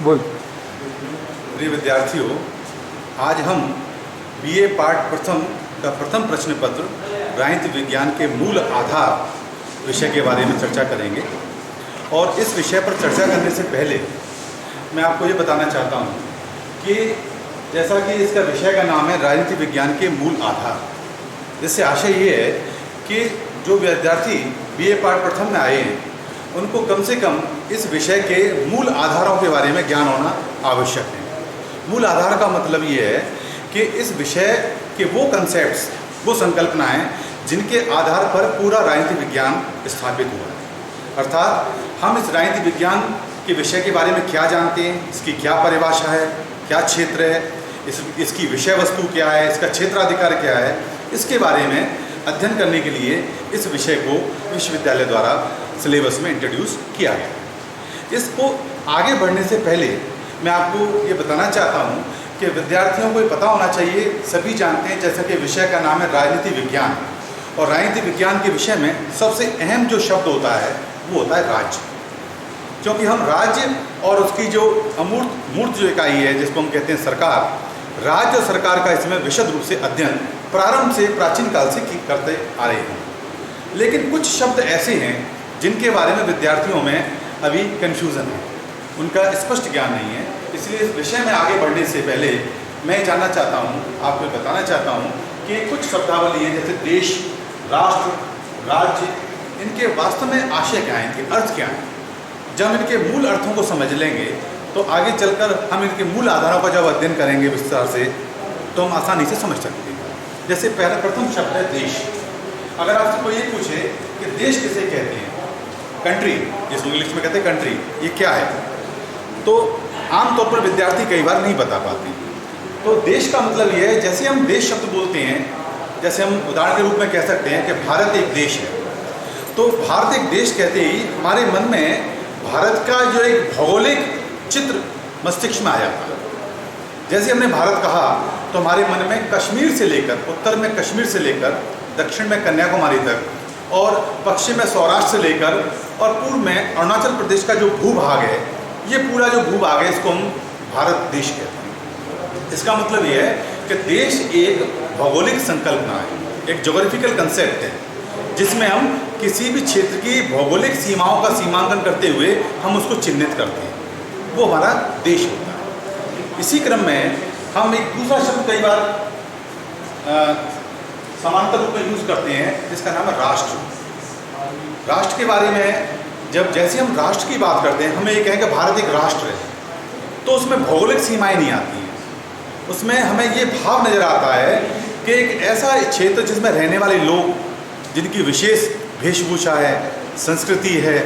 बोल। प्रिय विद्यार्थियों, आज हम बीए पाठ प्रथम का प्रथम प्रश्न पत्र राजनीति विज्ञान के मूल आधार विषय के बारे में चर्चा करेंगे। और इस विषय पर चर्चा करने से पहले मैं आपको ये बताना चाहता हूँ कि जैसा कि इसका विषय का नाम है राजनीति विज्ञान के मूल आधार, जिससे आशय ये है कि जो विद्यार्थी बीए पाठ प्रथम में आए हैं उनको कम से कम इस विषय के मूल आधारों के बारे में ज्ञान होना आवश्यक है। मूल आधार का मतलब ये है कि इस विषय के वो कंसेप्ट्स, वो संकल्पनाएं जिनके आधार पर पूरा राजनीति विज्ञान स्थापित हुआ है। अर्थात हम इस राजनीति विज्ञान के विषय के बारे में क्या जानते हैं, इसकी क्या परिभाषा है, क्या क्षेत्र है, इसकी विषय वस्तु क्या है, इसका क्षेत्राधिकार क्या है, इसके बारे में अध्ययन करने के लिए इस विषय को विश्वविद्यालय द्वारा सिलेबस में इंट्रोड्यूस किया गया। इसको आगे बढ़ने से पहले मैं आपको ये बताना चाहता हूँ कि विद्यार्थियों को ये पता होना चाहिए, सभी जानते हैं जैसा कि विषय का नाम है राजनीति विज्ञान, और राजनीति विज्ञान के विषय में सबसे अहम जो शब्द होता है वो होता है राज्य। क्योंकि हम राज्य और उसकी जो मूर्त जो इकाई है जिसको हम कहते हैं सरकार, राज्य और सरकार का इसमें विशद रूप से अध्ययन प्रारंभ से प्राचीन काल से करते आ रहे हैं। लेकिन कुछ शब्द ऐसे हैं जिनके बारे में विद्यार्थियों में अभी कन्फ्यूज़न है, उनका स्पष्ट ज्ञान नहीं है। इसलिए इस विषय में आगे बढ़ने से पहले मैं जानना चाहता हूँ, आपको बताना चाहता हूँ कि कुछ शब्दावली हैं जैसे देश, राष्ट्र, राज्य, इनके वास्तव में आशय क्या है, इनके अर्थ क्या हैं। जब इनके मूल अर्थों को समझ लेंगे तो आगे चलकर हम इनके मूल आधारों का जब अध्ययन करेंगे विस्तार से तो हम आसानी से समझ सकते हैं। जैसे पहला प्रथम शब्द है देश। अगर आपसे कोई ये पूछे कि देश किसे कहते हैं, कंट्री, जिसको इंग्लिश में कहते हैं कंट्री, ये क्या है, तो आमतौर पर विद्यार्थी कई बार नहीं बता पाते। तो देश का मतलब ये है, जैसे हम देश शब्द बोलते हैं, जैसे हम उदाहरण के रूप में कह सकते हैं कि भारत एक देश है, तो भारत एक देश कहते ही हमारे मन में भारत का जो एक भौगोलिक चित्र मस्तिष्क में आ जाता है। जैसे हमने भारत कहा तो हमारे मन में कश्मीर से लेकर, उत्तर में कश्मीर से लेकर दक्षिण में कन्याकुमारी तक और पश्चिम में सौराष्ट्र से लेकर और पूर्व में अरुणाचल प्रदेश का जो भूभाग है, ये पूरा जो भूभाग है इसको हम भारत देश कहते हैं। इसका मतलब ये है कि देश एक भौगोलिक संकल्पना है, एक ज्योग्राफिकल कंसेप्ट है, जिसमें हम किसी भी क्षेत्र की भौगोलिक सीमाओं का सीमांकन करते हुए हम उसको चिन्हित करते हैं, वो हमारा देश होता है। इसी क्रम में हम एक दूसरा शब्द कई बार समानांतर रूप में यूज़ करते हैं जिसका नाम है राष्ट्र। राष्ट्र के बारे में जैसे हम राष्ट्र की बात करते हैं, हमें ये कहें कि भारत एक राष्ट्र है, तो उसमें भौगोलिक सीमाएं नहीं आती हैं। उसमें हमें ये भाव नज़र आता है कि एक ऐसा क्षेत्र जिसमें रहने वाले लोग, जिनकी विशेष वेशभूषा है, संस्कृति है,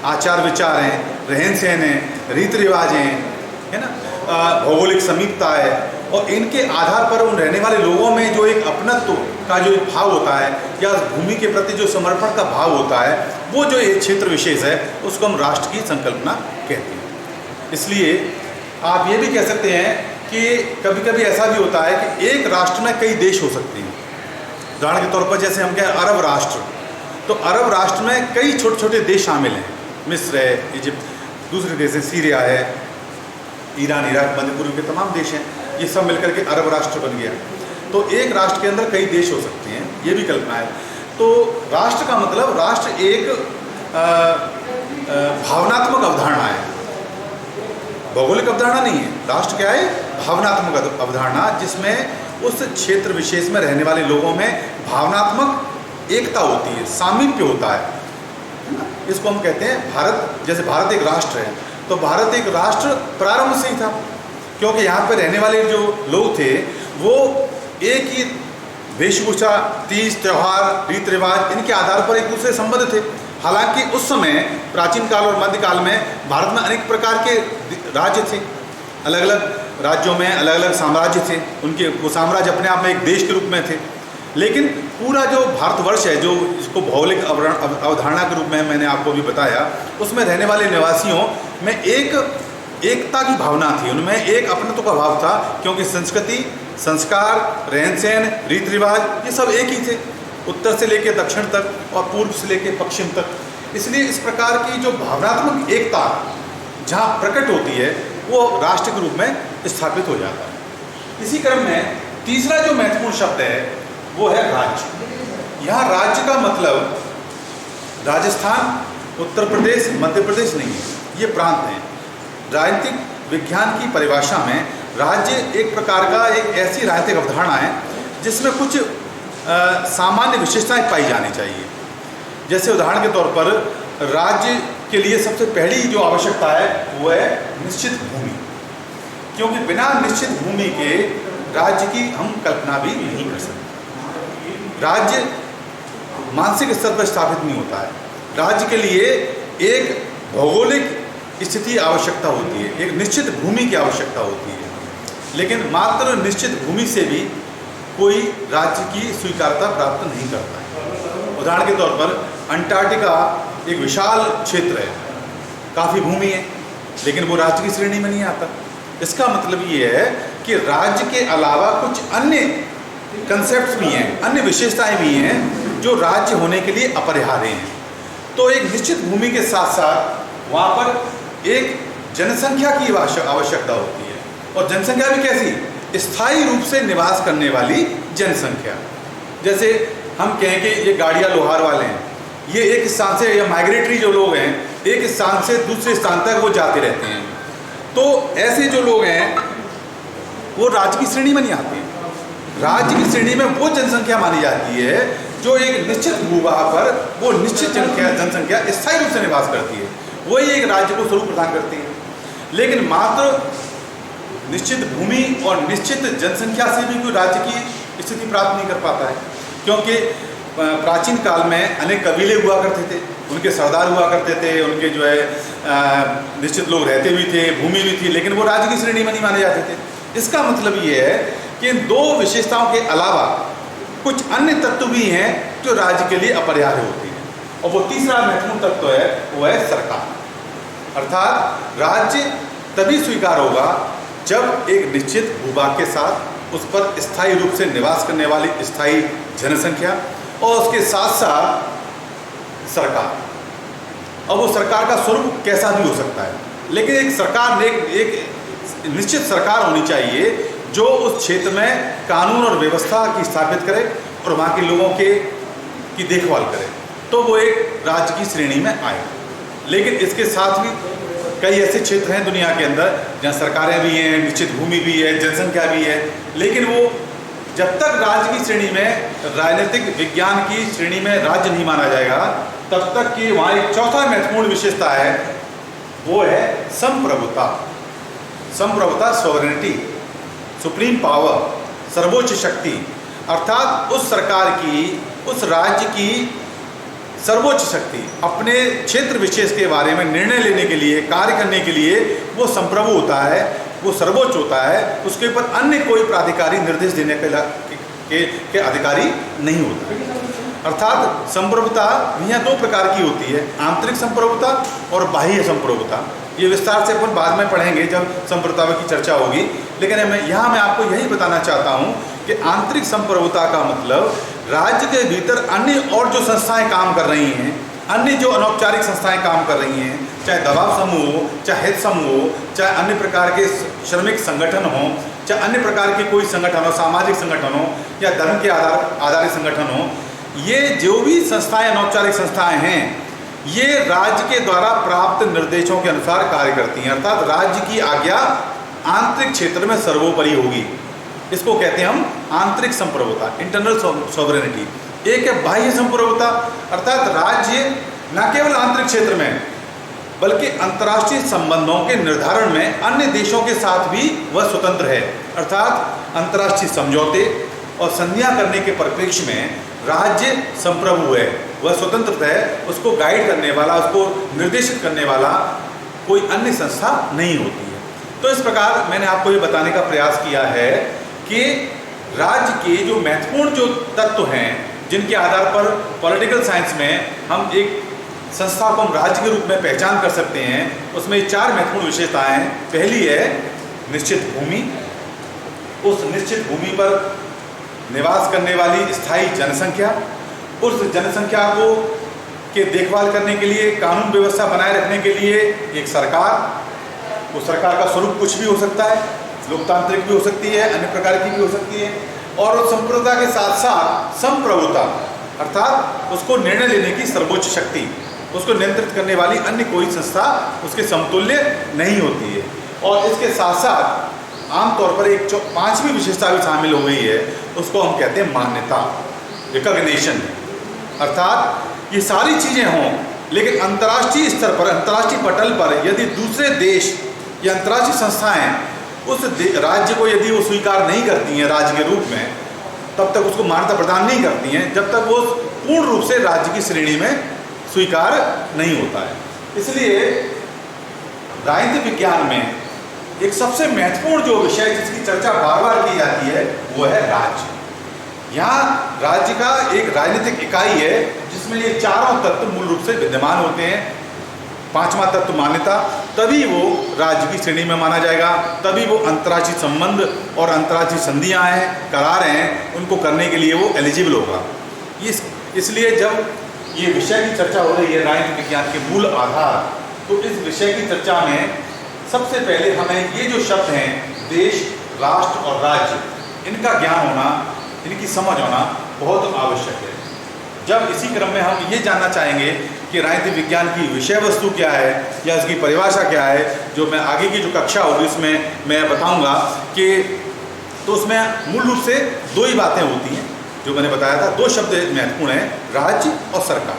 आचार विचार हैं, रहन सहन है, रीति रिवाज हैं, है ना, भौगोलिक समीपता है, और इनके आधार पर उन रहने वाले लोगों में जो एक अपनत्व का जो एक भाव होता है या भूमि के प्रति जो समर्पण का भाव होता है, वो जो एक क्षेत्र विशेष है उसको हम राष्ट्र की संकल्पना कहते हैं। इसलिए आप ये भी कह सकते हैं कि कभी कभी ऐसा भी होता है कि एक राष्ट्र में कई देश हो सकते हैं। उदाहरण के तौर पर जैसे हम कहें अरब राष्ट्र, तो अरब राष्ट्र में कई छोटे छोटे देश शामिल हैं, मिस्र है, इजिप्ट, दूसरे देश है, सीरिया है, ईरान, इराक, मध्य पूर्व के तमाम देश हैं, ये सब मिलकर के अरब राष्ट्र बन गया। तो एक राष्ट्र के अंदर कई देश हो सकते हैं, ये भी कल्पना है। तो राष्ट्र का मतलब, राष्ट्र एक भावनात्मक अवधारणा है, भौगोलिक अवधारणा नहीं है। राष्ट्र क्या है? भावनात्मक अवधारणा, जिसमें उस क्षेत्र विशेष में रहने वाले लोगों में भावनात्मक एकता होती है, सामीप्य होता है ना। इसको हम कहते हैं भारत। जैसे भारत एक राष्ट्र है, तो भारत एक राष्ट्र प्रारंभ से ही था, क्योंकि यहाँ पर रहने वाले जो लोग थे वो एक ही वेशभूषा, तीज, त्यौहार, रीति रिवाज, इनके आधार पर एक दूसरे संबद्ध थे। हालांकि उस समय प्राचीन काल और मध्यकाल में भारत में अनेक प्रकार के राज्य थे, अलग अलग राज्यों में अलग अलग साम्राज्य थे, उनके वो साम्राज्य अपने आप में एक देश के रूप में थे। लेकिन पूरा जो भारतवर्ष है, जो इसको भौगोलिक अवधारणा के रूप में मैंने आपको भी बताया, उसमें रहने वाले निवासियों में एकता की भावना थी, उनमें एक अपनत्व का भाव था, क्योंकि संस्कृति, संस्कार, रहन सहन, रीति रिवाज, ये सब एक ही थे, उत्तर से लेकर दक्षिण तक और पूर्व से लेकर पश्चिम तक। इसलिए इस प्रकार की जो भावनात्मक एकता जहाँ प्रकट होती है वो राष्ट्र के रूप में स्थापित हो जाता है। इसी क्रम में तीसरा जो महत्वपूर्ण शब्द है वो है राज्य। यहाँ राज्य का मतलब राजस्थान, उत्तर प्रदेश, मध्य प्रदेश नहीं है, ये प्रांत हैं। राजनीतिक विज्ञान की परिभाषा में राज्य एक प्रकार का एक ऐसी राजनीतिक अवधारणा है जिसमें कुछ सामान्य विशेषताएं पाई जानी चाहिए। जैसे उदाहरण के तौर पर राज्य के लिए सबसे पहली जो आवश्यकता है वो है निश्चित भूमि, क्योंकि बिना निश्चित भूमि के राज्य की हम कल्पना भी नहीं कर सकते। राज्य मानसिक स्तर पर स्थापित नहीं होता है। राज्य के लिए एक भौगोलिक स्थिति आवश्यकता होती है, एक निश्चित भूमि की आवश्यकता होती है, लेकिन मात्र निश्चित भूमि से भी कोई राज्य की स्वीकार्यता प्राप्त नहीं करता है। उदाहरण के तौर पर अंटार्कटिका एक विशाल क्षेत्र है, काफ़ी भूमि है, लेकिन वो राज्य की श्रेणी में नहीं आता। इसका मतलब ये है कि राज्य के अलावा कुछ अन्य कंसेप्ट्स भी हैं, अन्य विशेषताएं भी हैं जो राज्य होने के लिए अपरिहार्य हैं। तो एक निश्चित भूमि के साथ साथ वहाँ पर एक जनसंख्या की आवश्यकता होती है, और जनसंख्या भी कैसी? स्थायी रूप से निवास करने वाली जनसंख्या। जैसे हम कहें कि ये गाड़ियाँ लोहार वाले हैं, ये एक स्थान से, या माइग्रेटरी जो लोग हैं, एक स्थान से दूसरे स्थान तक वो जाते रहते हैं। तो ऐसे जो लोग हैं वो राज्य की श्रेणी में नहीं आते। राज्य की श्रेणी में वो जनसंख्या मानी जाती है जो एक निश्चित भूभाग पर वो निश्चित जनसंख्या स्थायी रूप से निवास करती है, वही एक राज्य को स्वरूप प्रदान करती है। लेकिन मात्र निश्चित भूमि और निश्चित जनसंख्या से भी कोई राज्य की स्थिति प्राप्त नहीं कर पाता है, क्योंकि प्राचीन काल में अनेक कबीले हुआ करते थे, उनके सरदार हुआ करते थे, उनके जो है निश्चित लोग रहते भी थे, भूमि भी थी, लेकिन वो राज्य की श्रेणी में नहीं माने जाते थे। इसका मतलब ये है कि इन दो विशेषताओं के अलावा कुछ अन्य तत्व भी हैं जो राज्य के लिए अपरिहार्य होते हैं। और वो तीसरा महत्वपूर्ण तत्व है वो है सरकार। अर्थात राज्य तभी स्वीकार होगा जब एक निश्चित भूभाग के साथ उस पर स्थायी रूप से निवास करने वाली स्थायी जनसंख्या और उसके साथ साथ सरकार। अब वो सरकार का स्वरूप कैसा भी हो सकता है, लेकिन एक सरकार एक निश्चित सरकार होनी चाहिए जो उस क्षेत्र में कानून और व्यवस्था की स्थापित करे और वहाँ के लोगों की देखभाल करे, तो वो एक राज्य की श्रेणी में आए। लेकिन इसके साथ भी कई ऐसे क्षेत्र हैं दुनिया के अंदर जहाँ सरकारें भी हैं, निश्चित भूमि भी है, जनसंख्या भी है, लेकिन वो जब तक राज्य की श्रेणी में, राजनीतिक विज्ञान की श्रेणी में राज्य नहीं माना जाएगा, तब तक कि वहाँ एक चौथा महत्वपूर्ण विशेषता है वो है संप्रभुता। संप्रभुता, सॉवरेनिटी, सुप्रीम पावर, सर्वोच्च शक्ति। अर्थात उस सरकार की, उस राज्य की सर्वोच्च शक्ति अपने क्षेत्र विशेष के बारे में निर्णय लेने के लिए, कार्य करने के लिए वो संप्रभु होता है, वो सर्वोच्च होता है। उसके ऊपर अन्य कोई प्राधिकारी निर्देश देने के अधिकारी नहीं होता। अर्थात संप्रभुता यहाँ दो प्रकार की होती है, आंतरिक संप्रभुता और बाह्य संप्रभुता। ये विस्तार से अपन बाद में पढ़ेंगे जब संप्रभुता की चर्चा होगी, लेकिन यहाँ मैं आपको यही बताना चाहता हूँ कि आंतरिक संप्रभुता का मतलब राज्य के भीतर अन्य और जो संस्थाएं काम कर रही हैं, अन्य जो अनौपचारिक संस्थाएं काम कर रही हैं, चाहे दबाव समूह हो, चाहे हित समूह हो, चाहे अन्य प्रकार के श्रमिक संगठन हो, चाहे अन्य प्रकार के कोई संगठन हो, सामाजिक संगठन हो या धर्म के आधारित संगठन हो, ये जो भी संस्थाएं अनौपचारिक संस्थाएं हैं ये राज्य के द्वारा प्राप्त निर्देशों के अनुसार कार्य करती हैं। अर्थात राज्य की आज्ञा आंतरिक क्षेत्र में सर्वोपरि होगी। इसको कहते हैं हम आंतरिक संप्रभुता, इंटरनल सॉवरेनिटी। एक है बाह्य संप्रभुता, अर्थात राज्य न केवल आंतरिक क्षेत्र में बल्कि अंतर्राष्ट्रीय संबंधों के निर्धारण में अन्य देशों के साथ भी वह स्वतंत्र है। अर्थात अंतर्राष्ट्रीय समझौते और संधियां करने के परिप्रेक्ष्य में राज्य संप्रभु है, वह स्वतंत्र है, उसको गाइड करने वाला, उसको निर्देशित करने वाला कोई अन्य संस्था नहीं होती है। तो इस प्रकार मैंने आपको ये बताने का प्रयास किया है कि राज्य के जो महत्वपूर्ण जो तत्व हैं जिनके आधार पर पॉलिटिकल साइंस में हम एक संस्था को हम राज्य के रूप में पहचान कर सकते हैं, उसमें चार महत्वपूर्ण विशेषताएं हैं। पहली है निश्चित भूमि, उस निश्चित भूमि पर निवास करने वाली स्थायी जनसंख्या, उस जनसंख्या को के देखभाल करने के लिए, कानून व्यवस्था बनाए रखने के लिए एक सरकार, वो सरकार का स्वरूप कुछ भी हो सकता है, लोकतांत्रिक भी हो सकती है, अन्य प्रकार की भी हो सकती है, और संप्रभुता के साथ साथ संप्रभुता अर्थात उसको निर्णय लेने की सर्वोच्च शक्ति, उसको नियंत्रित करने वाली अन्य कोई संस्था उसके समतुल्य नहीं होती है। और इसके साथ साथ आमतौर पर एक पांचवी विशेषता भी शामिल हो गई है, उसको हम कहते हैं मान्यता, रिकॉग्निशन। अर्थात ये सारी चीज़ें हों, लेकिन अंतर्राष्ट्रीय स्तर पर, अंतर्राष्ट्रीय पटल पर यदि दूसरे देश या अंतर्राष्ट्रीय संस्थाएं उस राज्य को यदि वो स्वीकार नहीं करती हैं राज्य के रूप में, तब तक उसको मान्यता प्रदान नहीं करती हैं, जब तक वो पूर्ण रूप से राज्य की श्रेणी में स्वीकार नहीं होता है। इसलिए राजनीति विज्ञान में एक सबसे महत्वपूर्ण जो विषय जिसकी चर्चा बार बार की जाती है वो है राज्य। यहाँ राज्य का एक राजनीतिक इकाई है जिसमें ये चारों तत्व मूल रूप से विद्यमान होते हैं। पांचवा तत्व मान्यता, तभी वो राज्य की श्रेणी में माना जाएगा, तभी वो अंतर्राष्ट्रीय संबंध और अंतर्राष्ट्रीय संधियाँ हैं, करार हैं, उनको करने के लिए वो एलिजिबल होगा। इसलिए जब ये विषय की चर्चा हो रही है राजनीति विज्ञान के मूल आधार, तो इस विषय की चर्चा में सबसे पहले हमें ये जो शब्द हैं देश, राष्ट्र और राज्य, इनका ज्ञान होना, इनकी समझ होना बहुत आवश्यक है। जब इसी क्रम में हम ये जानना चाहेंगे कि राजनीति विज्ञान की विषय वस्तु क्या है या इसकी परिभाषा क्या है, जो मैं आगे की जो कक्षा होगी उसमें मैं बताऊंगा कि तो उसमें मूल रूप से दो ही बातें होती हैं जो मैंने बताया था। दो शब्द महत्वपूर्ण हैं, राज्य और सरकार,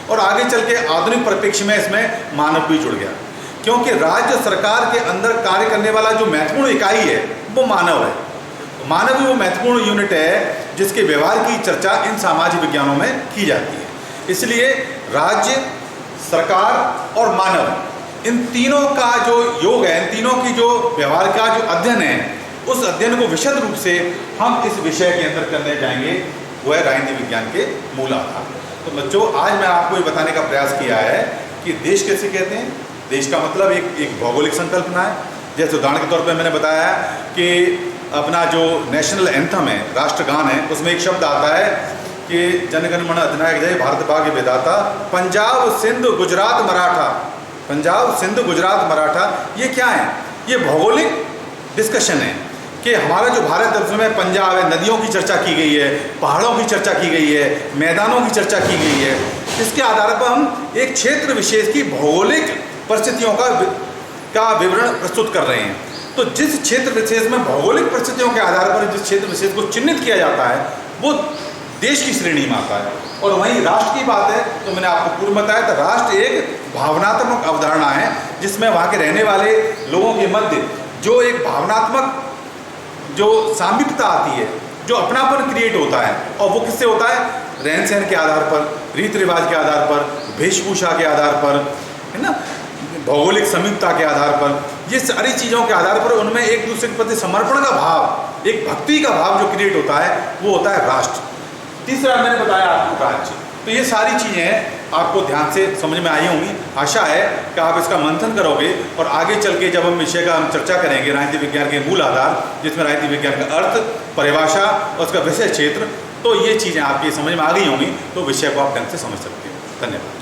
और आगे चल के आधुनिक परिप्रेक्ष्य में इसमें मानव भी जुड़ गया, क्योंकि राज्य सरकार के अंदर कार्य करने वाला जो महत्वपूर्ण इकाई है वो मानव है। मानव ही वो महत्वपूर्ण यूनिट है जिसके व्यवहार की चर्चा इन सामाजिक विज्ञानों में की जाती है। इसलिए राज्य, सरकार और मानव, इन तीनों का जो योग है, इन तीनों की जो व्यवहार का जो अध्ययन है, उस अध्ययन को विशद रूप से हम इस विषय के अंदर करने जाएंगे, वो है राजनीति विज्ञान के मूल आधार। तो बच्चों, आज मैं आपको ये बताने का प्रयास किया है कि देश कैसे कहते हैं। देश का मतलब एक भौगोलिक संकल्पना है। जैसे उदाहरण के तौर पर मैंने बताया कि अपना जो नेशनल एंथम है, राष्ट्रगान है, उसमें एक शब्द आता है कि जनगण मन अधिनायक जय भारत भाग्य विधाता, पंजाब सिंध गुजरात मराठा। पंजाब सिंध गुजरात मराठा, ये क्या है? ये भौगोलिक डिस्कशन है कि हमारा जो भारत है उसमें पंजाब है, नदियों की चर्चा की गई है, पहाड़ों की चर्चा की गई है, मैदानों की चर्चा की गई है। इसके आधार पर हम एक क्षेत्र विशेष की भौगोलिक परिस्थितियों का विवरण प्रस्तुत कर रहे हैं। तो जिस क्षेत्र विशेष में भौगोलिक परिस्थितियों के आधार पर जिस क्षेत्र विशेष को चिन्हित किया जाता है वो देश की श्रेणी में आता है। और वहीं राष्ट्र की बात है तो मैंने आपको पूर्व बताया था, राष्ट्र एक भावनात्मक अवधारणा है जिसमें वहाँ के रहने वाले लोगों के मध्य जो एक भावनात्मक जो सामीप्यता आती है, जो अपनापन क्रिएट होता है, और वो किससे होता है? रहन सहन के आधार पर, रीति रिवाज के आधार पर, वेशभूषा के आधार पर, है ना, भौगोलिक समीपता के आधार पर, ये सारी चीज़ों के आधार पर उनमें एक दूसरे के प्रति समर्पण का भाव, एक भक्ति का भाव जो क्रिएट होता है वो होता है राष्ट्र। तीसरा मैंने बताया आपको राज्य। तो ये सारी चीज़ें आपको ध्यान से समझ में आई होंगी। आशा है कि आप इसका मंथन करोगे और आगे चल के जब हम विषय का हम चर्चा करेंगे राजनीति विज्ञान के मूल आधार, जिसमें राजनीति विज्ञान का अर्थ, परिभाषा और उसका विषय क्षेत्र, तो ये चीज़ें आपकी समझ में आ गई होंगी, तो विषय को आप ढंग से समझ सकते हो। धन्यवाद।